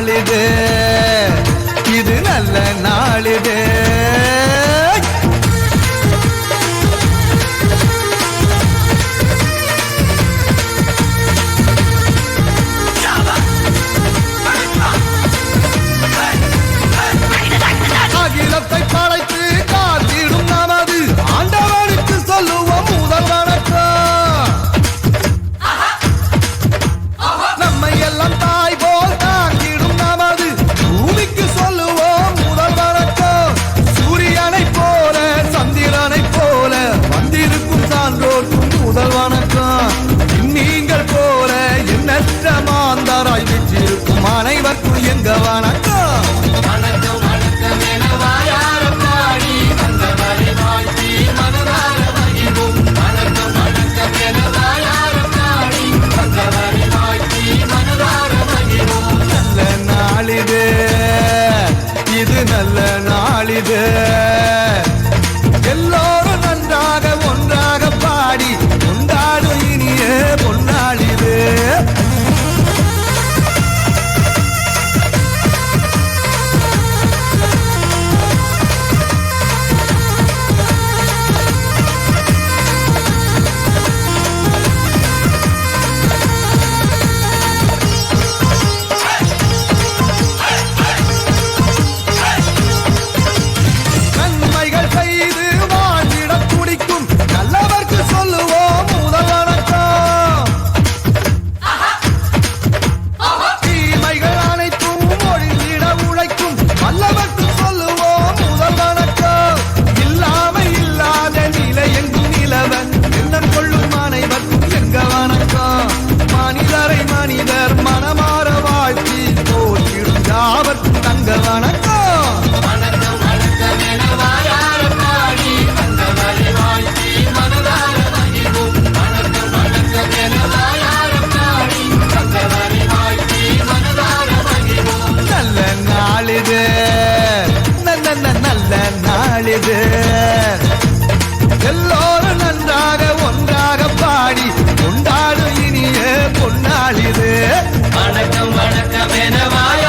நாளிது இது நல்ல நாளிது அகிலத்தை படைத்து காத்திடும் நமது ஆண்டவனுக்கு சொல்லுவோம் முதல் வணக்கம். நம்மை எல்லாம் தாய் போல் தாங்கிடும் நமது பூமிக்கு சொல்லுவோம் முதல் வணக்கம். சூரியனை போல சந்திரனை போல வந்திருக்கும் சான்றோர்க்கும் முதல் வணக்கம். நீங்கள் போல எண்ணற்ற மாந்தராய் வீற்றிருக்கும் அனைவருக்கும் எங்க வணக்கம். இது நல்ல நாளிது எல்லோரும் நன்றாக ஒன்றாக பாடி கொண்டாடும் இனிய பொன்னாளிது. நல்ல நாளிது எல்லோரும் நன்றாக ஒன்றாக பாடி கொண்டாடும் இனிய பொன்னாளிது. வணக்கம் வணக்கம் என வாயா